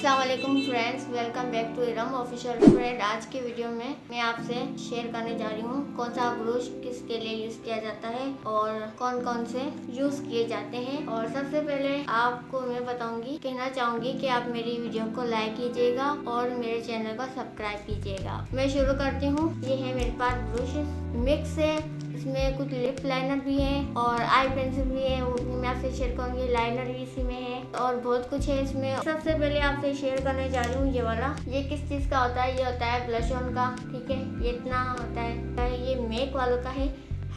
अस्सलाम वालेकुम friends, welcome back to Iram official. Friend, आज की वीडियो में मैं आपसे शेयर करने जा रही हूँ कौन सा ब्रश किसके लिए यूज किया जाता है और कौन कौन से यूज किए जाते हैं। और सबसे पहले आपको मैं कहना चाहूंगी कि आप मेरी वीडियो को लाइक कीजिएगा और मेरे चैनल को सब्सक्राइब कीजिएगा। मैं शुरू करती हूँ। ये है मेरे पास ब्रश मिक्स है, इसमें कुछ लिप लाइनर भी है और आई पेंसिल भी है, वो भी मैं आपसे शेयर करूंगी। लाइनर भी इसी में है और बहुत कुछ है इसमें। सबसे पहले आपसे शेयर करने जा रही हूँ ये वाला। ये किस चीज का होता है? ये होता है ब्लश ऑन का। ठीक है, ये इतना होता है। ये मेक वालों का है,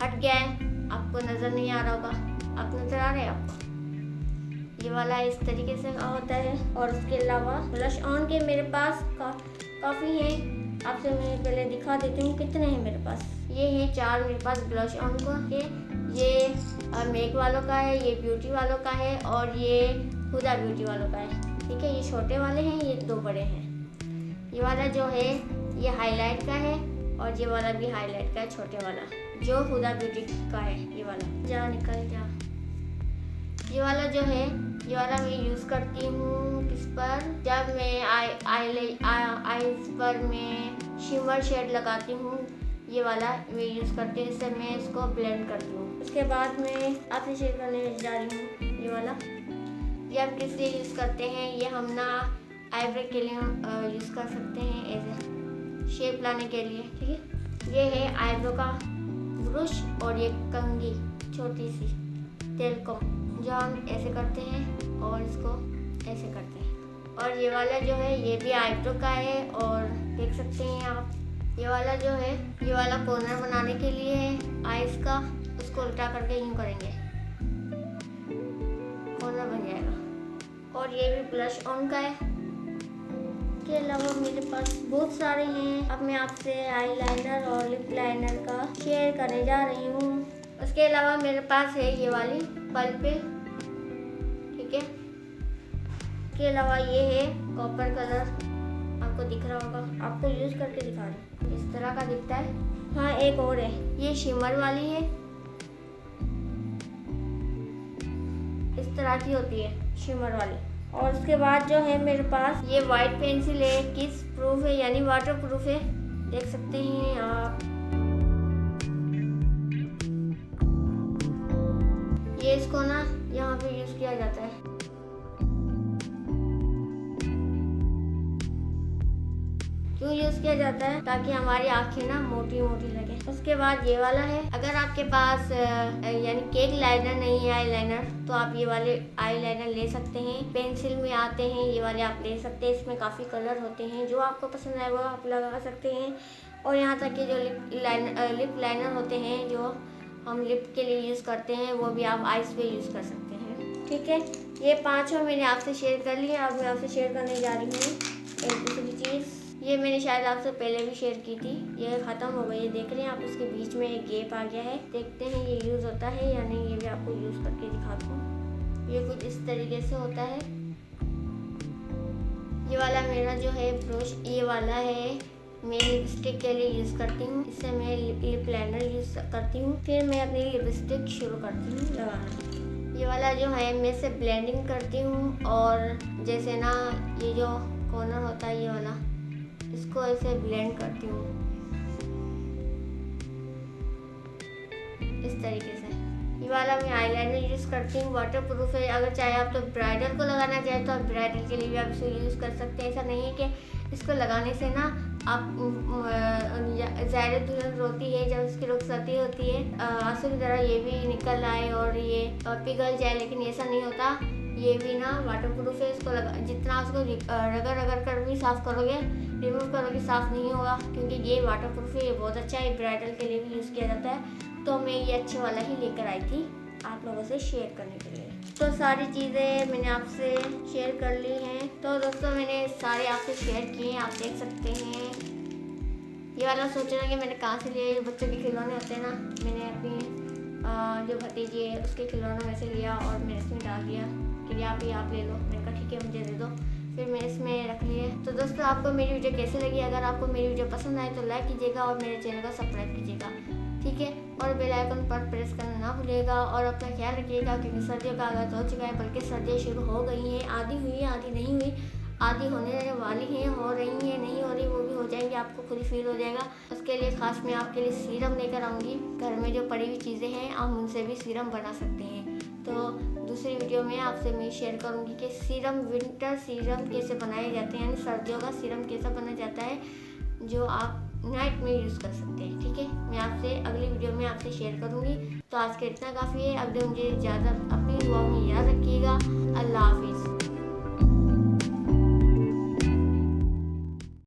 हट गया है, आपको नजर नहीं आ रहा होगा। आप नजर आ रहे हैं आपको? ये वाला इस तरीके से होता है। और उसके अलावा ब्लश ऑन के मेरे पास काफी है, आपसे मैं पहले दिखा देती हूँ कितने हैं मेरे पास। ये है 4 मेरे पास ब्लश ऑन को के। ये मेक वालों का है, ये ब्यूटी वालों का है और ये हुदा ब्यूटी वालों का है। ठीक है, ये छोटे वाले हैं, ये 2 बड़े हैं। ये वाला जो है ये हाईलाइट का है और ये वाला भी हाईलाइट का है, छोटे वाला जो हुदा ब्यूटी का है। ये वाला जा निकल जा। ये वाला जो है, ये वाला मैं यूज़ करती हूँ किस पर? जब मैं आईज पर मैं शिमर शेड लगाती हूँ, ये वाला मैं यूज़ करती हूँ। इससे मैं इसको ब्लेंड करती हूँ। उसके बाद मैं आपसे शेयर करने जा रही हूँ ये वाला। ये आप किस लिए यूज़ करते हैं? ये हम ना आईब्रो के लिए यूज़ कर सकते हैं, एज शेप लाने के लिए। ठीक है, ये है आईब्रो का ब्रश और ये कंघी छोटी सी तेल को जो हम ऐसे करते हैं और इसको ऐसे करते हैं। और ये वाला जो है ये भी आईब्रो का है और देख सकते हैं आप। ये वाला जो है, ये वाला कॉर्नर बनाने के लिए है आईज का। उसको उल्टा करके यूँ करेंगे, कॉर्नर बन जाएगा। और ये भी ब्लश ऑन का है। इसके अलावा मेरे पास बहुत सारे हैं। अब मैं आपसे आई लाइनर और लिप लाइनर का शेयर करने जा रही हूँ। उसके अलावा मेरे पास है ये वाली पल्पिल। ठीक है, इसके अलावा ये है कॉपर कलर, आपको दिख रहा होगा, आपको यूज करके दिखा रही हूँ। इस तरह का दिखता है। हाँ, एक और है, ये शिमर वाली है, इस तरह की होती है शिमर वाली। और उसके बाद जो है मेरे पास ये वाइट पेंसिल है, किस प्रूफ है यानी वाटर प्रूफ है, देख सकते हैं आप। ये इसको ना यहाँ पे यूज किया जाता है। क्यों यूज किया जाता है? ताकि हमारी आंखें ना मोटी मोटी लगे। उसके बाद ये वाला है, अगर आपके पास यानी केक लाइनर नहीं है आई लाइनर, तो आप ये वाले आई लाइनर ले सकते हैं। पेंसिल में आते हैं ये वाले, आप ले सकते हैं। इसमें काफ़ी कलर होते हैं, जो आपको पसंद आए वो आप लगा सकते हैं। और यहाँ तक कि जो लिप लाइनर होते हैं जो हम लिप के लिए यूज़ करते हैं, वो भी आप आइज पे यूज़ कर सकते हैं। ठीक है, ये 5 मैंने आपसे शेयर कर लिया। अब मैं आपसे शेयर करने जा रही हूँ एक दूसरी चीज़। ये मैंने शायद आपसे पहले भी शेयर की थी, ये ख़त्म हो गई है। देख रहे हैं आप, उसके बीच में एक गैप आ गया है। देखते हैं ये यूज़ होता है या नहीं, ये भी आपको यूज़ करके दिखाता हूँ। ये कुछ इस तरीके से होता है। ये वाला मेरा जो है ब्रश, ये वाला है, मैं लिपस्टिक के लिए यूज़ करती हूँ। इससे मैं लिप लाइनर यूज़ करती हूँ, फिर मैं अपनी लिपस्टिक शुरू करती हूँ लगाना। ये वाला जो है मैं इसे ब्लेंडिंग करती हूँ और जैसे ना ये जो कॉर्नर होता है ये वाला, इसको ऐसे ब्लेंड करती हूँ इस तरीके से। ये वाला मैं आईलाइनर यूज़ करती हूँ, वाटर प्रूफ है। अगर चाहे आप तो ब्राइडल को लगाना चाहे तो आप ब्राइडल के लिए भी आप इसको यूज़ कर सकते हैं। ऐसा नहीं है कि इसको लगाने से ना आप ज़ाहिर दुल्हन रोती है जब उसकी रुखसती होती है, आंसू की तरह ये भी निकल आए और ये पिघल जाए, लेकिन ऐसा नहीं होता। ये भी ना वाटर प्रूफ है। इसको जितना उसको रगड़ कर भी साफ़ करोगे, रिमूव करोगे, साफ़ नहीं होगा, क्योंकि ये वाटर प्रूफ है। ये बहुत अच्छा है, ब्राइडल के लिए भी यूज़ किया जाता है। तो मैं ये अच्छे वाला ही लेकर आई थी आप लोगों से शेयर करने के लिए। तो सारी चीज़ें मैंने आपसे शेयर कर ली हैं। तो दोस्तों, मैंने सारे आपसे शेयर किए हैं, आप देख सकते हैं। ये वाला सोचना कि मैंने कहाँ से लिए, बच्चों के खिलौने होते हैं ना, मैंने अपनी जो भतीजी है उसके खिलौनों में से लिया और मैंने इसमें डाल दिया कि आप ले लो। मैंने कहा ठीक है, मुझे दे दो। फिर मैं इसमें रख लिए। तो दोस्तों, आपको मेरी वीडियो कैसी लगी? अगर आपको मेरी वीडियो पसंद आए तो लाइक कीजिएगा और मेरे चैनल को सब्सक्राइब कीजिएगा। ठीक है, और बेल आइकन पर प्रेस करना ना भूलिएगा। और अपना ख्याल रखिएगा, क्योंकि सर्दियों का आगाज़ हो चुका है, बल्कि सर्दियाँ शुरू हो गई हैं। आधी हुई, आधी नहीं हुई। आधी होने वाली हैं, हो रही हैं, नहीं हो रही वो भी हो जाएंगी, आपको खुद ही फील हो जाएगा। उसके लिए खास मैं आपके लिए सीरम लेकर आऊँगी। घर में जो पड़ी हुई चीज़ें हैं आप उनसे भी सीरम बना सकते हैं। तो दूसरी वीडियो में आपसे मैं शेयर करूँगी कि सीरम, विंटर सीरम कैसे बनाए जाते हैं, यानी सर्दियों का सीरम कैसा बना जाता है जो आप नाइट में यूज़ कर सकते हैं। ठीक है, मैं आपसे अगली वीडियो में आपसे शेयर करूँगी। तो आज के इतना काफ़ी है। अब मुझे ज़्यादा अपनी दुआओं में याद रखिएगा। अल्लाह हाफिज़।